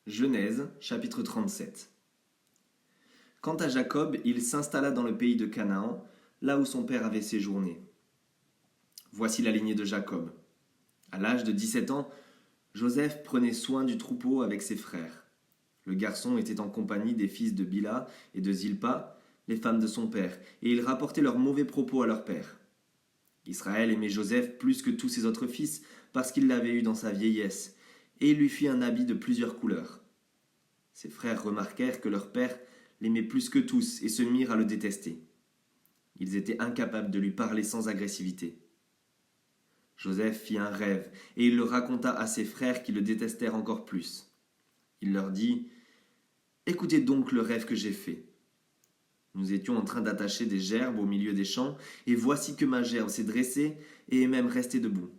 Genèse, chapitre 37. Quant à Jacob, il s'installa dans le pays de Canaan, là où son père avait séjourné. Voici la lignée de Jacob. À l'âge de 17 ans, Joseph prenait soin du troupeau avec ses frères. Le garçon était en compagnie des fils de Bila et de Zilpa, les femmes de son père, et il rapportait leurs mauvais propos à leur père. Israël aimait Joseph plus que tous ses autres fils, parce qu'il l'avait eu dans sa vieillesse, et il lui fit un habit de plusieurs couleurs. Ses frères remarquèrent que leur père l'aimait plus que tous et se mirent à le détester. Ils étaient incapables de lui parler sans agressivité. Joseph fit un rêve, et il le raconta à ses frères qui le détestèrent encore plus. Il leur dit « Écoutez donc le rêve que j'ai fait. Nous étions en train d'attacher des gerbes au milieu des champs, et voici que ma gerbe s'est dressée et est même restée debout.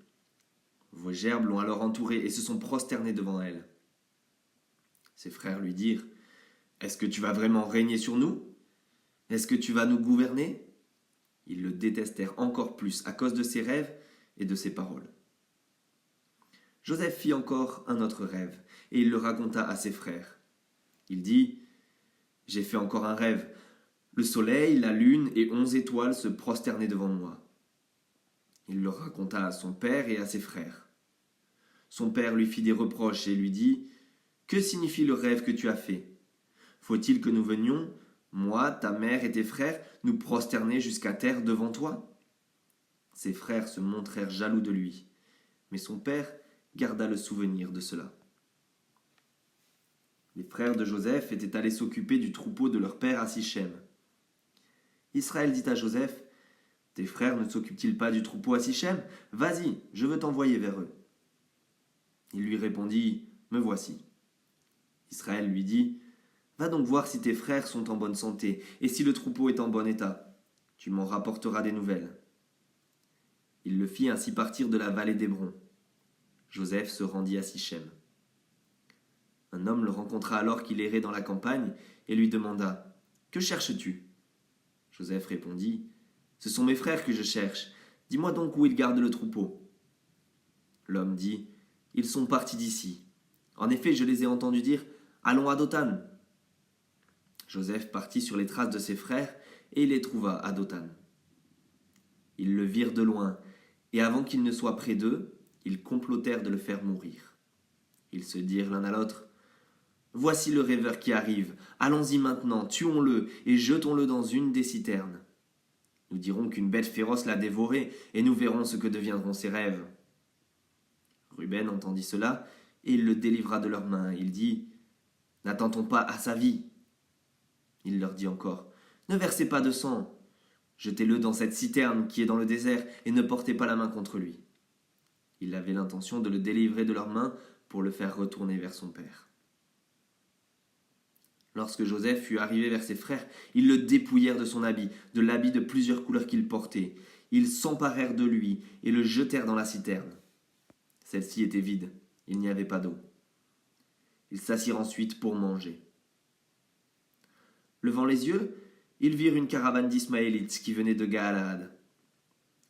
Vos gerbes l'ont alors entourée et se sont prosternés devant elle. » Ses frères lui dirent « Est-ce que tu vas vraiment régner sur nous? Est-ce que tu vas nous gouverner ?» Ils le détestèrent encore plus à cause de ses rêves et de ses paroles. Joseph fit encore un autre rêve, et il le raconta à ses frères. Il dit « J'ai fait encore un rêve. Le soleil, la lune et 11 étoiles se prosternaient devant moi. » Il le raconta à son père et à ses frères. Son père lui fit des reproches et lui dit « Que signifie le rêve que tu as fait? Faut-il que nous venions, moi, ta mère et tes frères, nous prosterner jusqu'à terre devant toi ?» Ses frères se montrèrent jaloux de lui, mais son père garda le souvenir de cela. Les frères de Joseph étaient allés s'occuper du troupeau de leur père à Sichem. Israël dit à Joseph « Tes frères ne s'occupent-ils pas du troupeau à Sichem? Vas-y, je veux t'envoyer vers eux. » Il lui répondit « Me voici. » Israël lui dit « Va donc voir si tes frères sont en bonne santé, et si le troupeau est en bon état. Tu m'en rapporteras des nouvelles. » Il le fit ainsi partir de la vallée d'Hébron. Joseph se rendit à Sichem. Un homme le rencontra alors qu'il errait dans la campagne et lui demanda « Que cherches-tu » Joseph répondit « Ce sont mes frères que je cherche. Dis-moi donc où ils gardent le troupeau. » L'homme dit « Ils sont partis d'ici. En effet, je les ai entendus dire « Allons à Dothan. » Joseph partit sur les traces de ses frères et il les trouva à Dothan. Ils le virent de loin, et avant qu'il ne soit près d'eux, ils complotèrent de le faire mourir. Ils se dirent l'un à l'autre « Voici le rêveur qui arrive. Allons-y maintenant, tuons-le et jetons-le dans une des citernes. Nous dirons qu'une bête féroce l'a dévoré, et nous verrons ce que deviendront ses rêves. » Ruben entendit cela, et il le délivra de leurs mains. Il dit « N'attendons pas à sa vie. » Il leur dit encore « Ne versez pas de sang. Jetez-le dans cette citerne qui est dans le désert, et ne portez pas la main contre lui. » Il avait l'intention de le délivrer de leurs mains pour le faire retourner vers son père. Lorsque Joseph fut arrivé vers ses frères, ils le dépouillèrent de son habit, de l'habit de plusieurs couleurs qu'il portait. Ils s'emparèrent de lui et le jetèrent dans la citerne. Celle-ci était vide, il n'y avait pas d'eau. Ils s'assirent ensuite pour manger. Levant les yeux, ils virent une caravane d'Ismaélites qui venait de Galaad.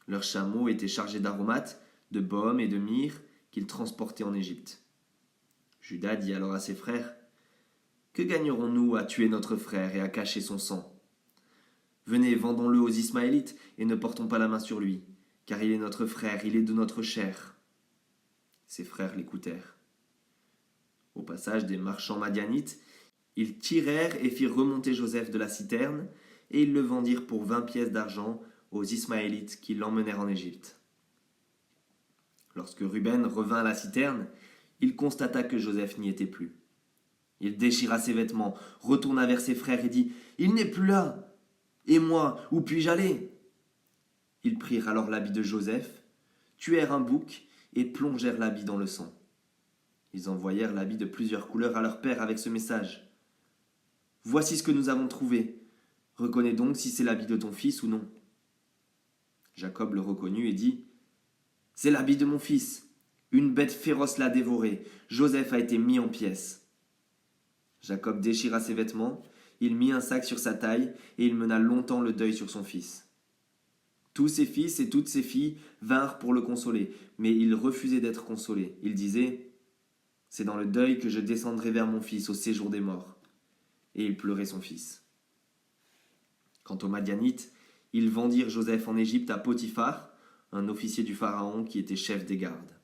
Leurs chameaux étaient chargés d'aromates, de baume et de myrrhe qu'ils transportaient en Égypte. Juda dit alors à ses frères « Que gagnerons-nous à tuer notre frère et à cacher son sang? Venez, vendons-le aux Ismaélites et ne portons pas la main sur lui, car il est notre frère, il est de notre chair. » Ses frères l'écoutèrent. Au passage des marchands madianites, ils tirèrent et firent remonter Joseph de la citerne, et ils le vendirent pour 20 pièces d'argent aux Ismaélites qui l'emmenèrent en Égypte. Lorsque Ruben revint à la citerne, il constata que Joseph n'y était plus. Il déchira ses vêtements, retourna vers ses frères et dit « Il n'est plus là. Et moi, où puis-je aller ?» Ils prirent alors l'habit de Joseph, tuèrent un bouc et plongèrent l'habit dans le sang. Ils envoyèrent l'habit de plusieurs couleurs à leur père avec ce message « Voici ce que nous avons trouvé. Reconnais donc si c'est l'habit de ton fils ou non. » Jacob le reconnut et dit « C'est l'habit de mon fils. Une bête féroce l'a dévoré. Joseph a été mis en pièces. » Jacob déchira ses vêtements, il mit un sac sur sa taille et il mena longtemps le deuil sur son fils. Tous ses fils et toutes ses filles vinrent pour le consoler, mais il refusait d'être consolé. Il disait C'est dans le deuil que je descendrai vers mon fils au séjour des morts. » Et il pleurait son fils. Quant aux Madianites, ils vendirent Joseph en Égypte à Potiphar, un officier du Pharaon qui était chef des gardes.